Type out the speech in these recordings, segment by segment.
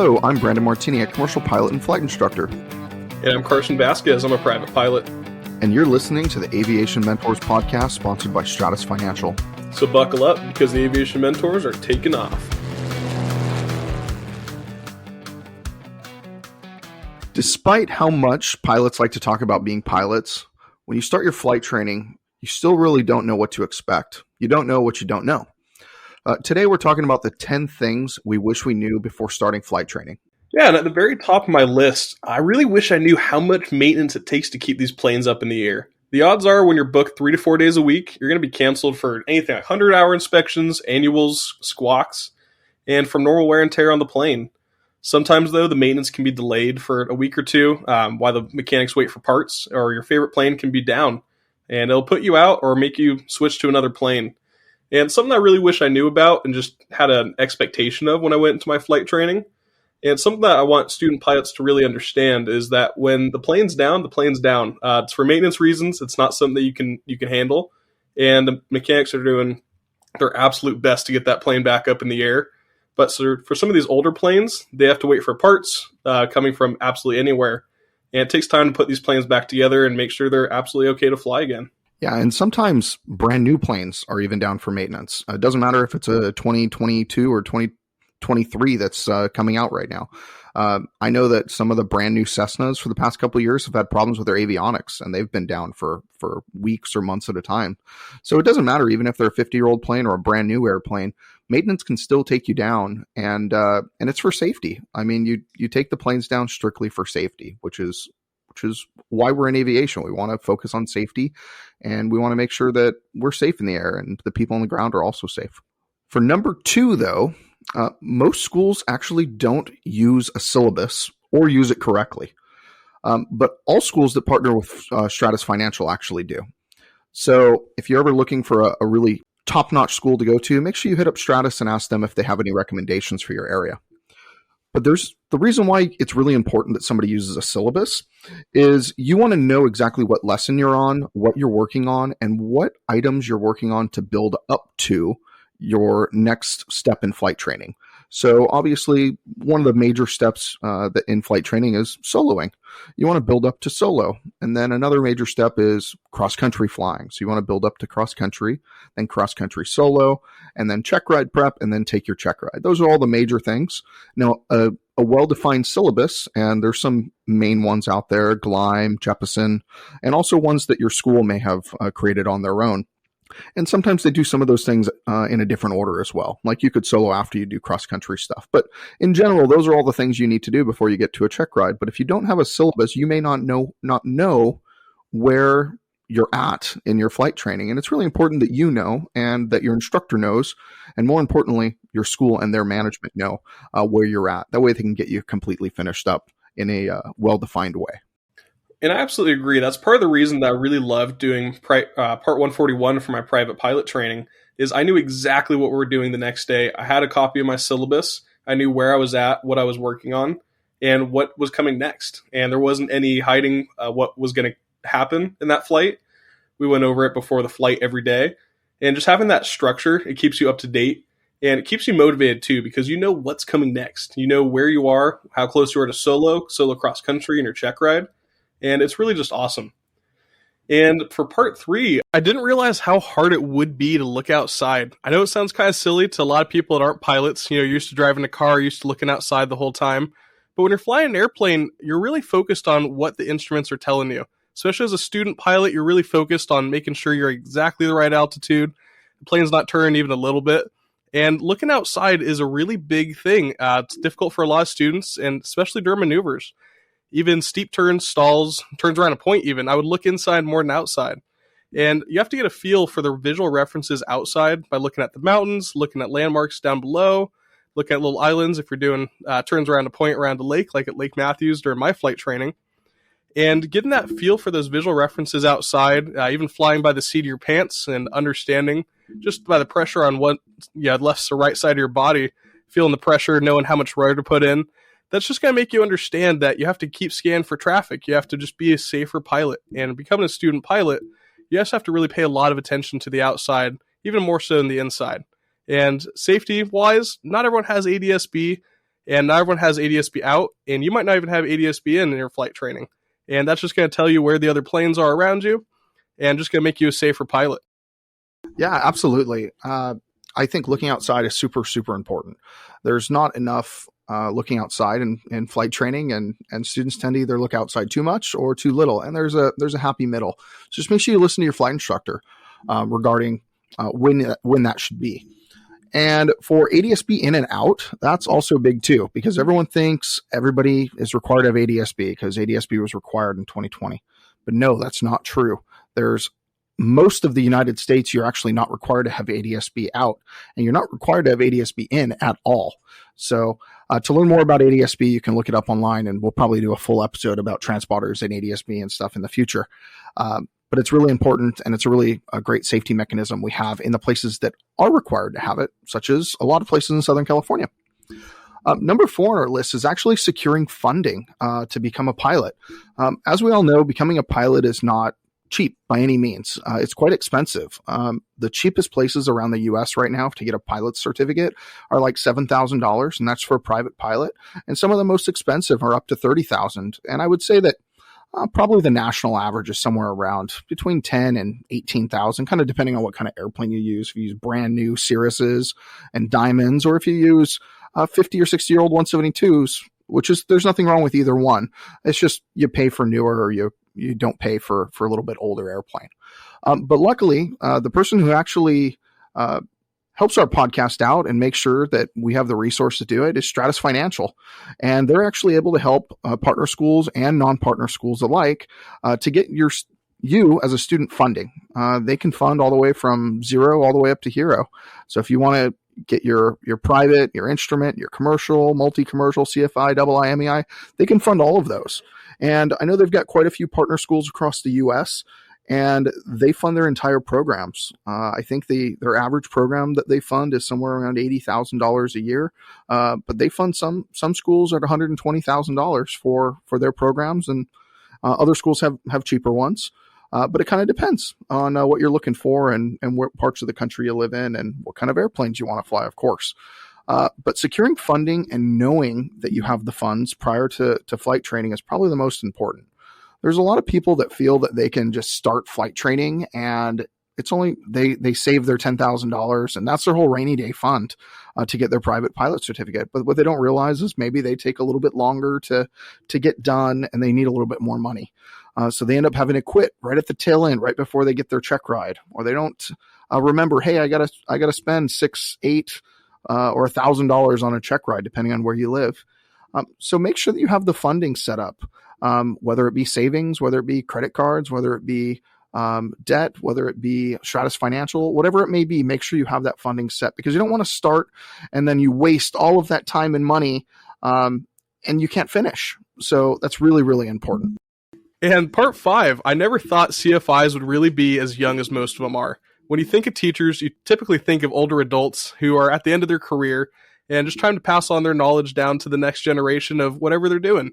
Hello, I'm Brandon Martini, a commercial pilot and flight instructor. And I'm Carson Vasquez, I'm a private pilot. And you're listening to the Aviation Mentors podcast sponsored by Stratus Financial. So buckle up because the Aviation Mentors are taking off. Despite how much pilots like to talk about being pilots, when you start your flight training, you still really don't know what to expect. You don't know what you don't know. Today, we're talking about the 10 things we wish we knew before starting flight training. Yeah, and at the very top of my list, I really wish I knew how much maintenance it takes to keep these planes up in the air. The odds are when you're booked 3 to 4 days a week, you're going to be canceled for anything like 100-hour inspections, annuals, squawks, and from normal wear and tear on the plane. Sometimes, though, the maintenance can be delayed for a week or two while the mechanics wait for parts, or your favorite plane can be down, and it'll put you out or make you switch to another plane. And something I really wish I knew about and just had an expectation of when I went into my flight training, and something that I want student pilots to really understand is that when the plane's down, the plane's down. It's for maintenance reasons. It's not something that you can handle, and the mechanics are doing their absolute best to get that plane back up in the air. But so for some of these older planes, they have to wait for parts coming from absolutely anywhere, and it takes time to put these planes back together and make sure they're absolutely okay to fly again. Yeah, and sometimes brand new planes are even down for maintenance. It doesn't matter if it's a 2022 or 2023 that's coming out right now. I know that some of the brand new Cessnas for the past couple of years have had problems with their avionics, and they've been down for weeks or months at a time. So it doesn't matter even if they're a 50-year-old plane or a brand new airplane. Maintenance can still take you down, and it's for safety. I mean, you take the planes down strictly for safety, which is why we're in aviation. We want to focus on safety, and we want to make sure that we're safe in the air and the people on the ground are also safe. For number 2, though, most schools actually don't use a syllabus or use it correctly. But all schools that partner with Stratus Financial actually do. So if you're ever looking for a really top-notch school to go to, make sure you hit up Stratus and ask them if they have any recommendations for your area. But there's the reason why it's really important that somebody uses a syllabus is you want to know exactly what lesson you're on, what you're working on, and what items you're working on to build up to your next step in flight training. So obviously, one of the major steps that in flight training is soloing. You want to build up to solo. And then another major step is cross-country flying. So you want to build up to cross-country, then cross-country solo, and then check ride prep, and then take your check ride. Those are all the major things. Now, a well-defined syllabus, and there's some main ones out there, Gleim, Jeppesen, and also ones that your school may have created on their own. And sometimes they do some of those things in a different order as well. Like you could solo after you do cross-country stuff. But in general, those are all the things you need to do before you get to a check ride. But if you don't have a syllabus, you may not know where you're at in your flight training. And it's really important that you know and that your instructor knows. And more importantly, your school and their management know where you're at. That way they can get you completely finished up in a well-defined way. And I absolutely agree. That's part of the reason that I really loved doing Part 141 for my private pilot training is I knew exactly what we were doing the next day. I had a copy of my syllabus. I knew where I was at, what I was working on, and what was coming next. And there wasn't any hiding what was going to happen in that flight. We went over it before the flight every day. And just having that structure, it keeps you up to date. And it keeps you motivated too because you know what's coming next. You know where you are, how close you are to solo cross-country, and your check ride. And it's really just awesome. And for part 3, I didn't realize how hard it would be to look outside. I know it sounds kind of silly to a lot of people that aren't pilots. You're used to driving a car, used to looking outside the whole time. But when you're flying an airplane, you're really focused on what the instruments are telling you. Especially as a student pilot, you're really focused on making sure you're exactly the right altitude. The plane's not turning even a little bit. And looking outside is a really big thing. It's difficult for a lot of students, and especially during maneuvers. Even steep turns, stalls, turns around a point even, I would look inside more than outside. And you have to get a feel for the visual references outside by looking at the mountains, looking at landmarks down below, looking at little islands if you're doing turns around a point around a lake, like at Lake Matthews during my flight training. And getting that feel for those visual references outside, even flying by the seat of your pants and understanding just by the pressure on what left or right side of your body, feeling the pressure, knowing how much rudder to put in. That's just going to make you understand that you have to keep scanning for traffic. You have to just be a safer pilot. And becoming a student pilot, you just have to really pay a lot of attention to the outside, even more so than the inside. And safety-wise, not everyone has ADS-B, and not everyone has ADS-B out, and you might not even have ADS-B in your flight training. And that's just going to tell you where the other planes are around you, and just going to make you a safer pilot. Yeah, absolutely. I think looking outside is super, super important. There's not enough looking outside in flight training, and students tend to either look outside too much or too little. And there's a happy middle. So just make sure you listen to your flight instructor regarding when that should be. And for ADS-B in and out, that's also big too, because everyone thinks everybody is required to have ADS-B because ADS-B was required in 2020. But no, that's not true. There's most of the United States, you're actually not required to have ADS-B out, and you're not required to have ADS-B in at all. So to learn more about ADS-B, you can look it up online, and we'll probably do a full episode about transponders and ADS-B and stuff in the future. But it's really important, and it's a great safety mechanism we have in the places that are required to have it, such as a lot of places in Southern California. Number 4 on our list is actually securing funding to become a pilot. As we all know, becoming a pilot is not cheap by any means. It's quite expensive. The cheapest places around the U.S. right now to get a pilot's certificate are like $7,000, and that's for a private pilot. And some of the most expensive are up to $30,000. And I would say that probably the national average is somewhere around between 10 and 18,000, kind of depending on what kind of airplane you use. If you use brand new Cirruses and Diamonds, or if you use 50 or 60-year-old 172s, there's nothing wrong with either one. It's just you pay for newer, or you don't pay for a little bit older airplane. But luckily, the person who actually helps our podcast out and makes sure that we have the resource to do it is Stratus Financial. And they're actually able to help partner schools and non-partner schools alike to get you as a student funding. They can fund all the way from zero all the way up to hero. So if you want to get your private, your instrument, your commercial, multi-commercial, CFI, II, MEI, they can fund all of those. And I know they've got quite a few partner schools across the U.S., and they fund their entire programs. I think their average program that they fund is somewhere around $80,000 a year, but they fund some schools at $120,000 for their programs, and other schools have cheaper ones. But it kind of depends on what you're looking for and what parts of the country you live in and what kind of airplanes you want to fly, of course. But securing funding and knowing that you have the funds prior to flight training is probably the most important. There's a lot of people that feel that they can just start flight training and it's only they save their $10,000 and that's their whole rainy day fund to get their private pilot certificate. But what they don't realize is maybe they take a little bit longer to get done and they need a little bit more money. So they end up having to quit right at the tail end, right before they get their check ride, or they don't remember, hey, I gotta spend $600, $800, or $1,000 on a check ride, depending on where you live. So make sure that you have the funding set up. Whether it be savings, whether it be credit cards, whether it be debt, whether it be Stratus Financial, whatever it may be, make sure you have that funding set, because you don't want to start and then you waste all of that time and money and you can't finish. So that's really, really important. And part 5, I never thought CFIs would really be as young as most of them are. When you think of teachers, you typically think of older adults who are at the end of their career and just trying to pass on their knowledge down to the next generation of whatever they're doing.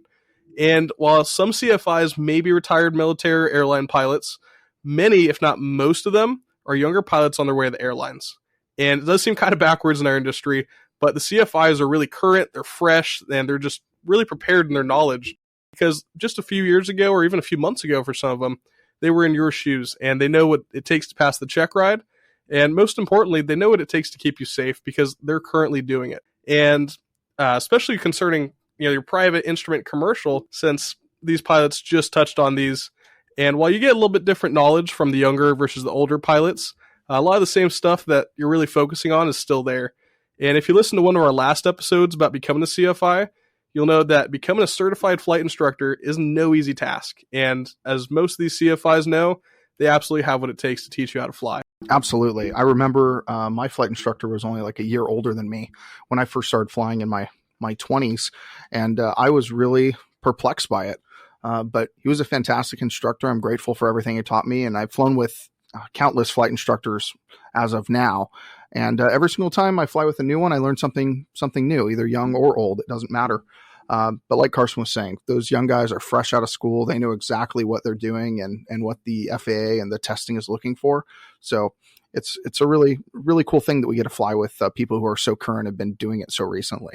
And while some CFIs may be retired military or airline pilots, many, if not most of them, are younger pilots on their way to the airlines. And it does seem kind of backwards in our industry, but the CFIs are really current, they're fresh, and they're just really prepared in their knowledge. Because just a few years ago, or even a few months ago for some of them, they were in your shoes, and they know what it takes to pass the check ride. And most importantly, they know what it takes to keep you safe, because they're currently doing it. And especially concerning your private instrument commercial, since these pilots just touched on these. And while you get a little bit different knowledge from the younger versus the older pilots, a lot of the same stuff that you're really focusing on is still there. And if you listen to one of our last episodes about becoming a CFI, you'll know that becoming a certified flight instructor is no easy task. And as most of these CFIs know, they absolutely have what it takes to teach you how to fly. Absolutely. I remember my flight instructor was only like a year older than me when I first started flying in my 20s, and I was really perplexed by it. But he was a fantastic instructor. I'm grateful for everything he taught me, and I've flown with countless flight instructors as of now. And every single time I fly with a new one, I learn something new, either young or old. It doesn't matter. But like Carson was saying, those young guys are fresh out of school. They know exactly what they're doing and what the FAA and the testing is looking for. So it's a really, really cool thing that we get to fly with people who are so current and have been doing it so recently.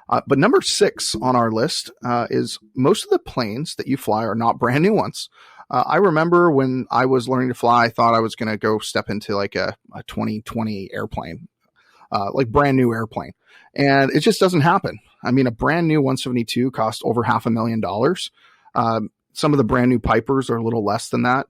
But number 6 on our list is most of the planes that you fly are not brand new ones. I remember when I was learning to fly, I thought I was going to go step into like a 2020 airplane, like brand new airplane. And it just doesn't happen. I mean, a brand new 172 cost over $500,000. Some of the brand new Pipers are a little less than that.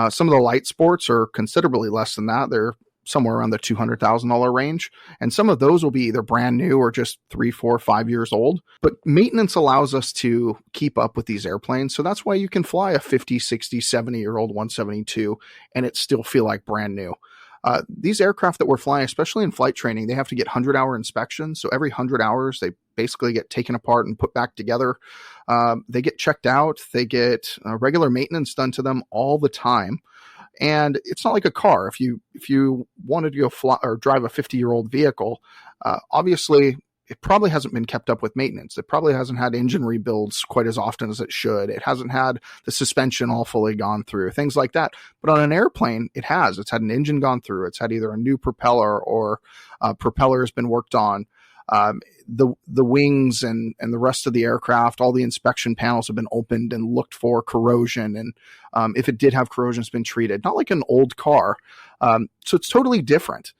Some of the light sports are considerably less than that. They're somewhere around the $200,000 range. And some of those will be either brand new or just 3, 4, 5 years old. But maintenance allows us to keep up with these airplanes. So that's why you can fly a 50, 60, 70-year-old 172 and it still feel like brand new. These aircraft that we're flying, especially in flight training, they have to get 100-hour inspections. So every 100 hours, they basically get taken apart and put back together. They get checked out. They get regular maintenance done to them all the time. And it's not like a car. If you wanted to go fly or drive a 50-year-old vehicle, obviously it probably hasn't been kept up with maintenance. It probably hasn't had engine rebuilds quite as often as it should. It hasn't had the suspension all fully gone through, things like that. But on an airplane, it has. It's had an engine gone through. It's had either a new propeller or propeller has been worked on. The wings and the rest of the aircraft, all the inspection panels have been opened and looked for corrosion. And if it did have corrosion, it's been treated, not like an old car. So it's totally different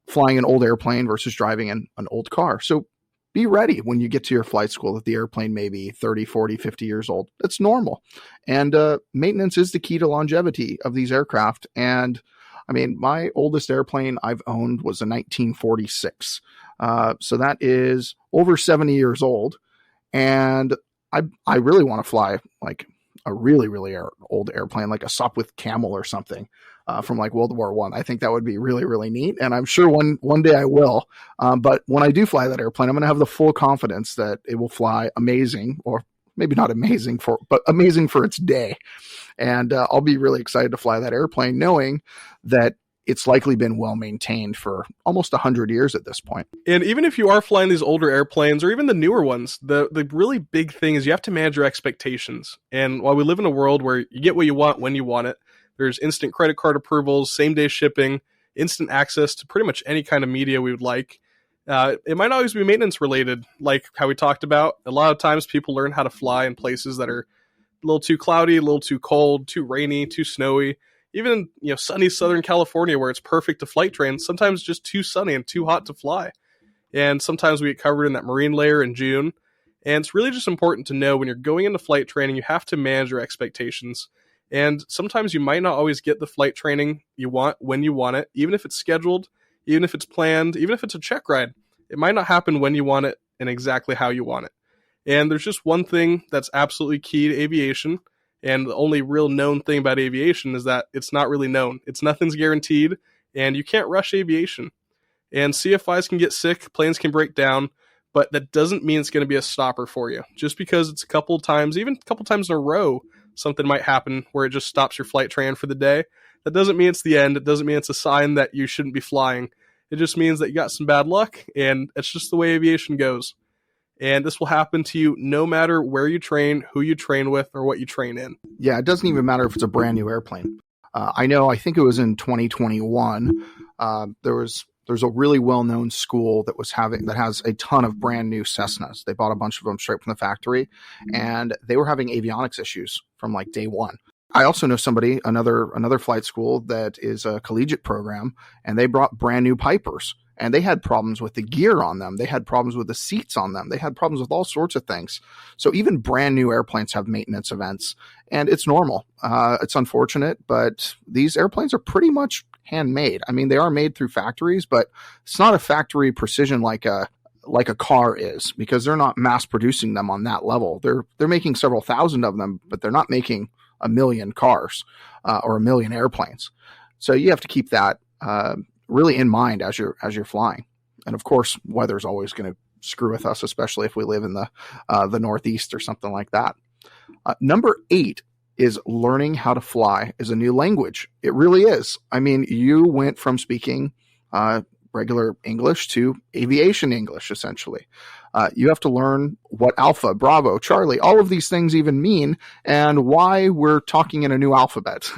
flying an old airplane versus driving an old car. So be ready when you get to your flight school that the airplane may be 30, 40, 50 years old. That's normal. And maintenance is the key to longevity of these aircraft. And I mean, my oldest airplane I've owned was a 1946. So that is over 70 years old. And I really want to fly like a really, really old airplane, like a Sopwith Camel or something from like World War I. I think that would be really, really neat. And I'm sure one day I will. But when I do fly that airplane, I'm going to have the full confidence that it will fly amazing, or maybe not amazing but amazing for its day. And I'll be really excited to fly that airplane knowing that it's likely been well maintained for almost 100 years at this point. And even if you are flying these older airplanes or even the newer ones, the really big thing is you have to manage your expectations. And while we live in a world where you get what you want when you want it, there's instant credit card approvals, same-day shipping, instant access to pretty much any kind of media we would like. It might not always be maintenance related, like how we talked about. A lot of times people learn how to fly in places that are a little too cloudy, a little too cold, too rainy, too snowy. Even in sunny Southern California where it's perfect to flight train, sometimes just too sunny and too hot to fly. And sometimes we get covered in that marine layer in June. And it's really just important to know when you're going into flight training, you have to manage your expectations. And sometimes you might not always get the flight training you want when you want it, even if it's scheduled, even if it's planned, even if it's a check ride. It might not happen when you want it and exactly how you want it. And there's just one thing that's absolutely key to aviation. And the only real known thing about aviation is that it's not really known. Nothing's guaranteed, and you can't rush aviation. And CFIs can get sick, planes can break down, but that doesn't mean it's going to be a stopper for you. Just because it's a couple times, even a couple times in a row, something might happen where it just stops your flight train for the day. That doesn't mean it's the end. It doesn't mean it's a sign that you shouldn't be flying. It just means that you got some bad luck, and it's just the way aviation goes. And this will happen to you no matter where you train, who you train with, or what you train in. Yeah, it doesn't even matter if it's a brand new airplane. I think it was in 2021, there's a really well-known school that has a ton of brand new Cessnas. They bought a bunch of them straight from the factory, and they were having avionics issues from like day one. I also know somebody, another flight school that is a collegiate program, and they brought brand new Pipers, and they had problems with the gear on them. They had problems with the seats on them. They had problems with all sorts of things. So even brand new airplanes have maintenance events, and it's normal. It's unfortunate, but these airplanes are pretty much handmade. I mean, they are made through factories, but it's not a factory precision like a car is, because they're not mass producing them on that level. They're making several thousand of them, but they're not making a million cars or a million airplanes. So you have to keep that really in mind as you're flying. And of course, weather's always going to screw with us, especially if we live in the Northeast or something like that. Number 8 is learning how to fly is a new language. It really is. I mean, you went from speaking regular English to aviation English, essentially. You have to learn what Alpha, Bravo, Charlie, all of these things even mean, and why we're talking in a new alphabet,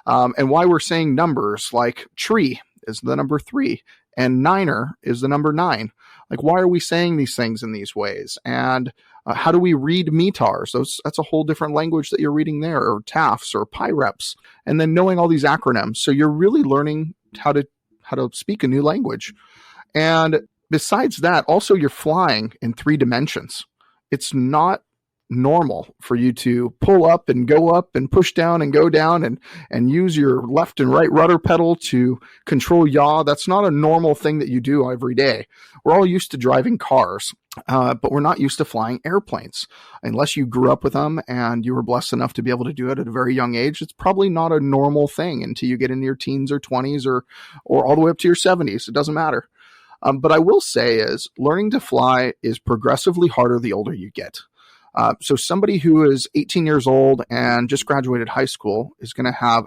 and why we're saying numbers like tree is the number 3, and niner is the number 9. Like, why are we saying these things in these ways? And how do we read METARs? That's a whole different language that you're reading there, or TAFs or PIREPs, and then knowing all these acronyms. So you're really learning how to speak a new language. And besides that, also you're flying in 3 dimensions. It's not normal for you to pull up and go up and push down and go down and use your left and right rudder pedal to control yaw. That's not a normal thing that you do every day. We're all used to driving cars, but we're not used to flying airplanes. Unless you grew up with them and you were blessed enough to be able to do it at a very young age, it's probably not a normal thing until you get into your teens or 20s or all the way up to your 70s. It doesn't matter. But I will say is learning to fly is progressively harder the older you get. So somebody who is 18 years old and just graduated high school is going to have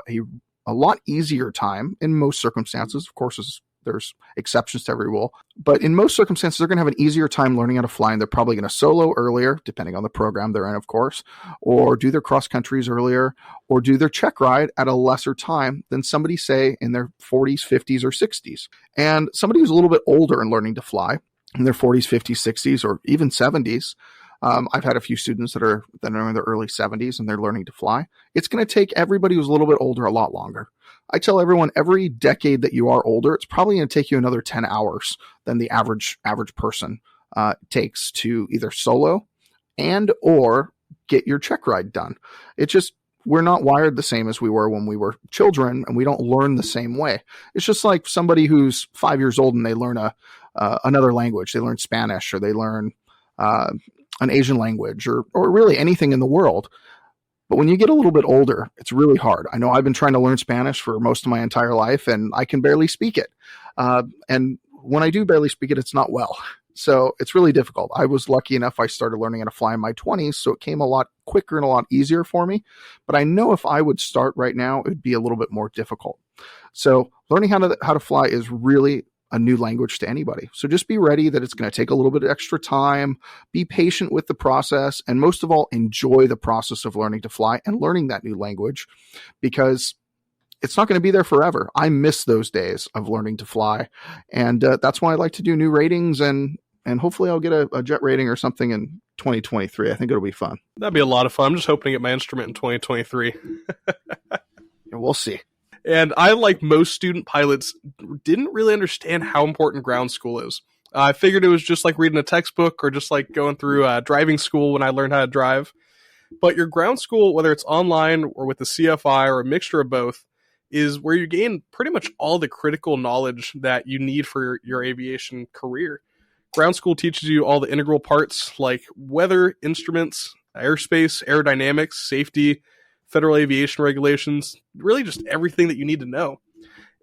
a lot easier time in most circumstances. Of course, there's exceptions to every rule, but in most circumstances, they're going to have an easier time learning how to fly, and they're probably going to solo earlier, depending on the program they're in, of course, or do their cross countries earlier, or do their check ride at a lesser time than somebody, say, in their 40s, 50s, or 60s. And somebody who's a little bit older and learning to fly in their 40s, 50s, 60s, or even 70s, I've had a few students that are in their early 70s and they're learning to fly. It's going to take everybody who's a little bit older a lot longer. I tell everyone every decade that you are older, it's probably going to take you another 10 hours than the average person takes to either solo and or get your check ride done. It's just, we're not wired the same as we were when we were children, and we don't learn the same way. It's just like somebody who's 5 years old and they learn another language. They learn Spanish, or they learn an Asian language, or really anything in the world. But when you get a little bit older, it's really hard. I know I've been trying to learn Spanish for most of my entire life, and I can barely speak it. And when I do barely speak it, it's not well. So it's really difficult. I was lucky enough, I started learning how to fly in my 20s, so it came a lot quicker and a lot easier for me. But I know if I would start right now, it would be a little bit more difficult. So learning how to fly is really a new language to anybody. So just be ready that it's going to take a little bit of extra time, be patient with the process, and most of all, enjoy the process of learning to fly and learning that new language, because it's not going to be there forever. I miss those days of learning to fly. And that's why I like to do new ratings, and hopefully I'll get a jet rating or something in 2023. I think it'll be fun. That'd be a lot of fun. I'm just hoping to get my instrument in 2023. We'll see. And I, like most student pilots, didn't really understand how important ground school is. I figured it was just like reading a textbook or just like going through driving school when I learned how to drive. But your ground school, whether it's online or with the CFI or a mixture of both, is where you gain pretty much all the critical knowledge that you need for your aviation career. Ground school teaches you all the integral parts like weather, instruments, airspace, aerodynamics, safety, federal aviation regulations, really just everything that you need to know.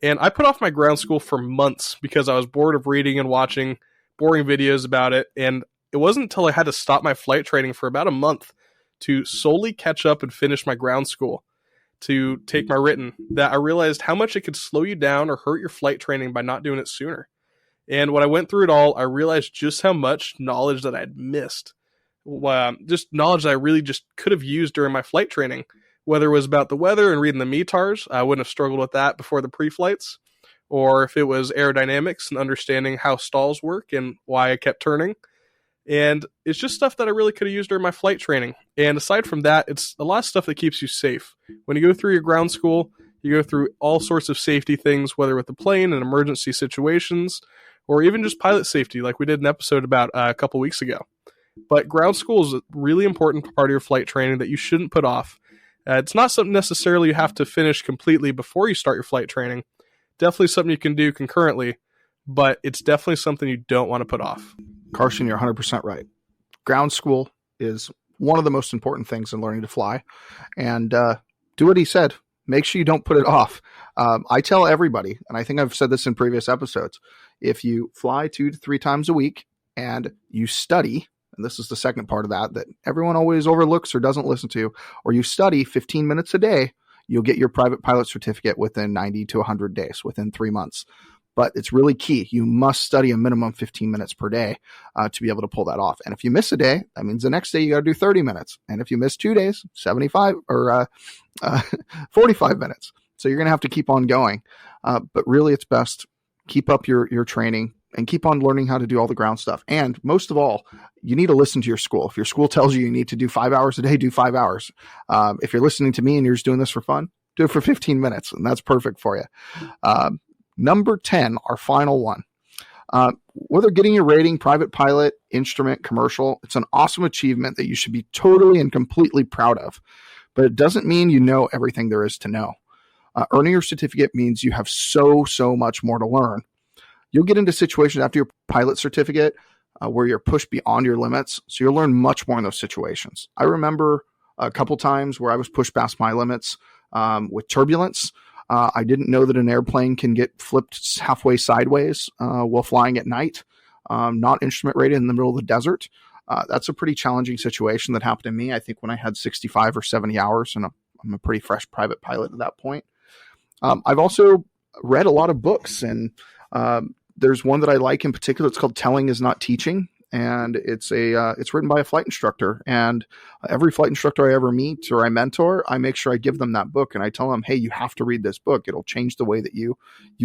And I put off my ground school for months because I was bored of reading and watching boring videos about it. And it wasn't until I had to stop my flight training for about a month to solely catch up and finish my ground school to take my written that I realized how much it could slow you down or hurt your flight training by not doing it sooner. And when I went through it all, I realized just how much knowledge that I had missed. Just knowledge that I really just could have used during my flight training. Whether it was about the weather and reading the METARs, I wouldn't have struggled with that before the pre-flights. Or if it was aerodynamics and understanding how stalls work and why I kept turning. And it's just stuff that I really could have used during my flight training. And aside from that, it's a lot of stuff that keeps you safe. When you go through your ground school, you go through all sorts of safety things, whether with the plane and emergency situations, or even just pilot safety, like we did an episode about a couple weeks ago. But ground school is a really important part of your flight training that you shouldn't put off. It's not something necessarily you have to finish completely before you start your flight training. Definitely something you can do concurrently, but it's definitely something you don't want to put off. Carson, you're 100% right. Ground school is one of the most important things in learning to fly. And do what he said. Make sure you don't put it off. I tell everybody, and I think I've said this in previous episodes, if you fly 2 to 3 times a week and you study, and this is the second part of that everyone always overlooks or doesn't listen to, or you study 15 minutes a day, you'll get your private pilot certificate within 90 to 100 days, within 3 months. But it's really key. You must study a minimum 15 minutes per day to be able to pull that off. And if you miss a day, that means the next day you got to do 30 minutes. And if you miss 2 days, 75 or 45 minutes. So you're going to have to keep on going. But really, it's best keep up your training and keep on learning how to do all the ground stuff. And most of all, you need to listen to your school. If your school tells you need to do 5 hours a day, do 5 hours. If you're listening to me and you're just doing this for fun, do it for 15 minutes, and that's perfect for you. Number 10, our final one. Whether getting your rating, private pilot, instrument, commercial, it's an awesome achievement that you should be totally and completely proud of. But it doesn't mean you know everything there is to know. Earning your certificate means you have so much more to learn. You'll get into situations after your pilot certificate where you're pushed beyond your limits. So you'll learn much more in those situations. I remember a couple times where I was pushed past my limits with turbulence. I didn't know that an airplane can get flipped halfway sideways while flying at night, not instrument rated in the middle of the desert. That's a pretty challenging situation that happened to me, I think, when I had 65 or 70 hours, and I'm a pretty fresh private pilot at that point. I've also read a lot of books, and there's one that I like in particular. It's called Telling is Not Teaching. And it's written by a flight instructor, and every flight instructor I ever meet or I mentor, I make sure I give them that book, and I tell them, hey, you have to read this book. It'll change the way that you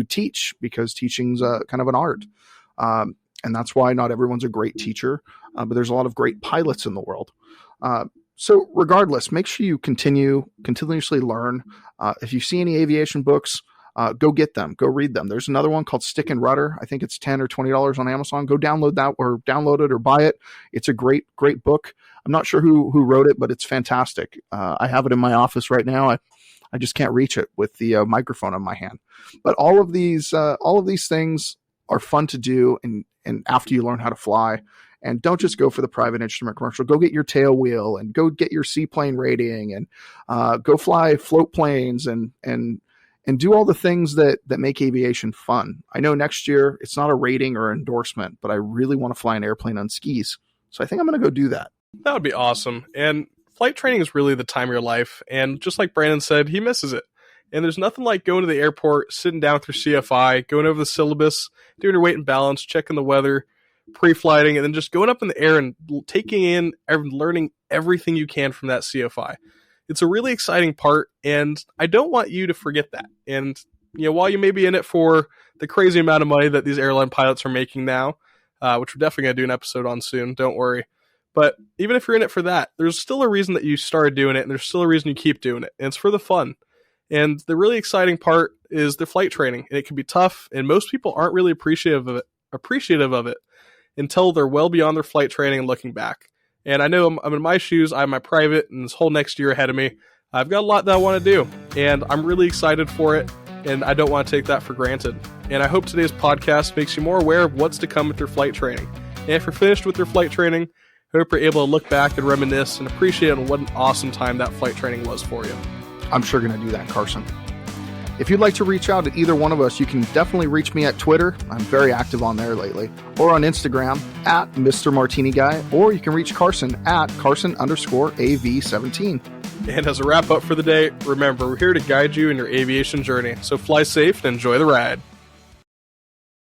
teach, because teaching's kind of an art. And that's why not everyone's a great teacher, but there's a lot of great pilots in the world. So regardless, make sure you continuously learn. If you see any aviation books, go get them. Go read them. There's another one called Stick and Rudder. I think it's $10 or $20 on Amazon. Go download that, or download it or buy it. It's a great book. I'm not sure who wrote it, but it's fantastic. I have it in my office right now. I just can't reach it with the microphone in my hand. But all of these things are fun to do, and after you learn how to fly. And don't just go for the private instrument commercial. Go get your tail wheel, and go get your seaplane rating, and go fly float planes, and do all the things that make aviation fun. I know next year it's not a rating or endorsement, but I really want to fly an airplane on skis. So I think I'm going to go do that. That would be awesome. And flight training is really the time of your life. And just like Brandon said, he misses it. And there's nothing like going to the airport, sitting down with your CFI, going over the syllabus, doing your weight and balance, checking the weather, pre-flighting, and then just going up in the air and taking in and learning everything you can from that CFI. It's a really exciting part, and I don't want you to forget that. And while you may be in it for the crazy amount of money that these airline pilots are making now, which we're definitely going to do an episode on soon, don't worry. But even if you're in it for that, there's still a reason that you started doing it, and there's still a reason you keep doing it, and it's for the fun. And the really exciting part is the flight training, and it can be tough, and most people aren't really appreciative of it until they're well beyond their flight training and looking back. And I know I'm in my shoes. I have my private and this whole next year ahead of me. I've got a lot that I want to do, and I'm really excited for it, and I don't want to take that for granted. And I hope today's podcast makes you more aware of what's to come with your flight training. And if you're finished with your flight training, I hope you're able to look back and reminisce and appreciate what an awesome time that flight training was for you. I'm sure going to do that, Carson. If you'd like to reach out to either one of us, you can definitely reach me at Twitter. I'm very active on there lately. Or on Instagram at Mr. Martini Guy. Or you can reach Carson at Carson_AV17. And as a wrap up for the day, remember, we're here to guide you in your aviation journey. So fly safe and enjoy the ride.